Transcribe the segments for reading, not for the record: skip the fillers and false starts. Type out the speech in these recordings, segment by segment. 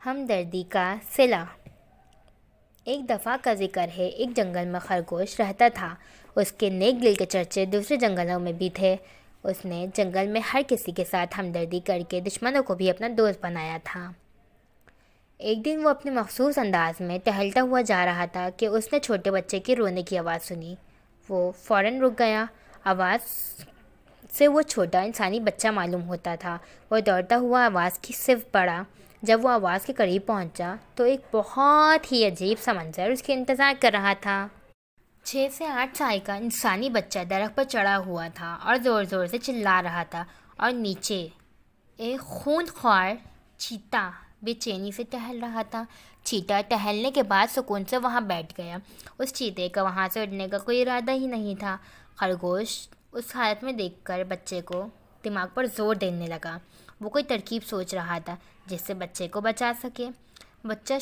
ہمدردی کا صلہ۔ ایک دفعہ کا ذکر ہے، ایک جنگل میں خرگوش رہتا تھا۔ اس کے نیک دل کے چرچے دوسرے جنگلوں میں بھی تھے۔ اس نے جنگل میں ہر کسی کے ساتھ ہمدردی کر کے دشمنوں کو بھی اپنا دوست بنایا تھا۔ ایک دن وہ اپنے مخصوص انداز میں ٹہلتا ہوا جا رہا تھا کہ اس نے چھوٹے بچے کی رونے کی آواز سنی۔ وہ فوراً رک گیا۔ آواز سے وہ چھوٹا انسانی بچہ معلوم ہوتا تھا۔ وہ دوڑتا ہوا آواز کی صف بڑھا۔ جب وہ آواز کے قریب پہنچا تو ایک بہت ہی عجیب سا منظر اس کے انتظار کر رہا تھا۔ 6 سے 8 سال کا انسانی بچہ درخت پر چڑھا ہوا تھا اور زور زور سے چلا رہا تھا، اور نیچے ایک خونخوار چیتا بے چینی سے ٹہل رہا تھا۔ چیتا ٹہلنے کے بعد سکون سے وہاں بیٹھ گیا۔ اس چیتے کا وہاں سے اٹھنے کا کوئی ارادہ ہی نہیں تھا۔ خرگوش اس حالت میں دیکھ کر بچے کو دماغ پر زور دینے لگا۔ وہ کوئی ترکیب سوچ رہا تھا جس سے بچے کو بچا سکے۔ بچہ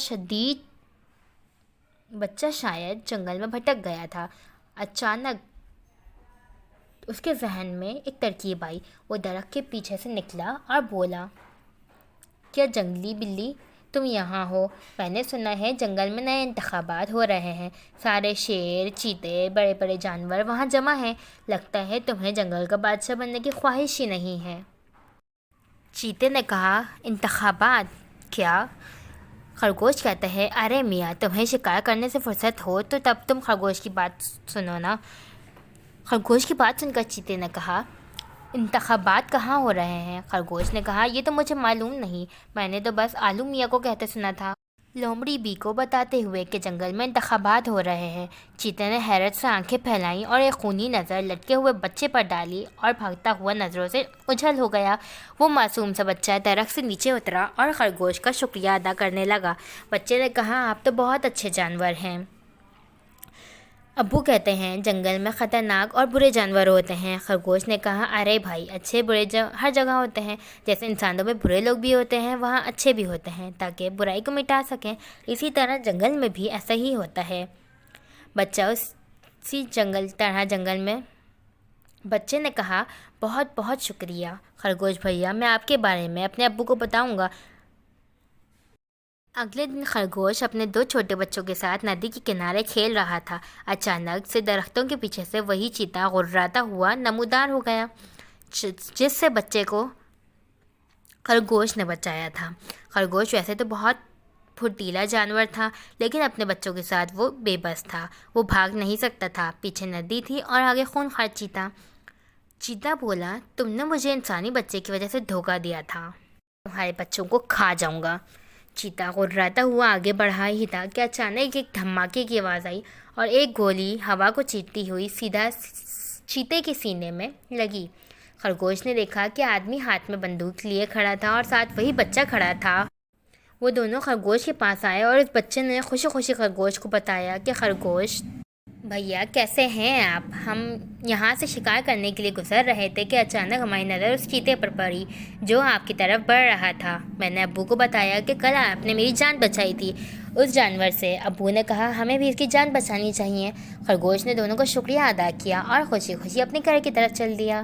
شاید جنگل میں بھٹک گیا تھا۔ اچانک اس کے ذہن میں ایک ترکیب آئی۔ وہ درخت کے پیچھے سے نکلا اور بولا، کیا جنگلی بلی تم یہاں ہو؟ میں نے سنا ہے جنگل میں نئے انتخابات ہو رہے ہیں۔ سارے شیر، چیتے، بڑے بڑے جانور وہاں جمع ہیں۔ لگتا ہے تمہیں جنگل کا بادشاہ بننے کی خواہش ہی نہیں ہے۔ چیتے نے کہا، انتخابات؟ کیا؟ خرگوش کہتا ہے، ارے میاں، تمہیں شکار کرنے سے فرصت ہو تو تب تم خرگوش کی بات سنو نا۔ خرگوش کی بات سن کر چیتے نے کہا، انتخابات کہاں ہو رہے ہیں؟ خرگوش نے کہا، یہ تو مجھے معلوم نہیں، میں نے تو بس آلو میاں کو کہتے سنا تھا، لومڑی بی کو بتاتے ہوئے کہ جنگل میں انتخابات ہو رہے ہیں۔ چیتے نے حیرت سے آنکھیں پھیلائیں اور ایک خونی نظر لٹکے ہوئے بچے پر ڈالی اور بھاگتا ہوا نظروں سے اجھل ہو گیا۔ وہ معصوم سا بچہ درخت سے نیچے اترا اور خرگوش کا شکریہ ادا کرنے لگا۔ بچے نے کہا، آپ تو بہت اچھے جانور ہیں۔ ابو کہتے ہیں جنگل میں خطرناک اور برے جانور ہوتے ہیں۔ خرگوش نے کہا، ارے بھائی، اچھے برے ہر جگہ ہوتے ہیں۔ جیسے انسانوں میں برے لوگ بھی ہوتے ہیں، وہاں اچھے بھی ہوتے ہیں تاکہ برائی کو مٹا سکیں، اسی طرح جنگل میں بھی ایسا ہی ہوتا ہے۔ بچے نے کہا، بہت بہت شکریہ خرگوش بھیا، میں آپ کے بارے میں اپنے ابو کو بتاؤں گا۔ اگلے دن خرگوش اپنے 2 چھوٹے بچوں کے ساتھ ندی کے کنارے کھیل رہا تھا۔ اچانک سے درختوں کے پیچھے سے وہی چیتا غرراتا ہوا نمودار ہو گیا جس سے بچے کو خرگوش نے بچایا تھا۔ خرگوش ویسے تو بہت پھرتیلا جانور تھا، لیکن اپنے بچوں کے ساتھ وہ بے بس تھا۔ وہ بھاگ نہیں سکتا تھا، پیچھے ندی تھی اور آگے خونخوار چیتا۔ چیتا بولا، تم نے مجھے انسانی بچے کی وجہ سے دھوکہ دیا تھا، تمہارے بچوں کو کھا جاؤں گا۔ چیتا غرراتا ہوا آگے بڑھا ہی تھا کہ اچانک ایک دھماکے کی آواز آئی اور ایک گولی ہوا کو چیرتی ہوئی سیدھا چیتے کے سینے میں لگی۔ خرگوش نے دیکھا کہ آدمی ہاتھ میں بندوق لیے کھڑا تھا اور ساتھ وہی بچہ کھڑا تھا۔ وہ دونوں خرگوش کے پاس آئے اور اس بچے نے خوشی خوشی خرگوش کو بتایا کہ خرگوش بھیا، کیسے ہیں آپ؟ ہم یہاں سے شکار کرنے کے لیے گزر رہے تھے کہ اچانک ہماری نظر اس چیتے پر پڑی جو آپ کی طرف بڑھ رہا تھا۔ میں نے ابو کو بتایا کہ کل آپ نے میری جان بچائی تھی اس جانور سے۔ ابو نے کہا، ہمیں بھی اس کی جان بچانی چاہیے۔ خرگوش نے دونوں کو شکریہ ادا کیا اور خوشی خوشی اپنے گھر کی طرف چل دیا۔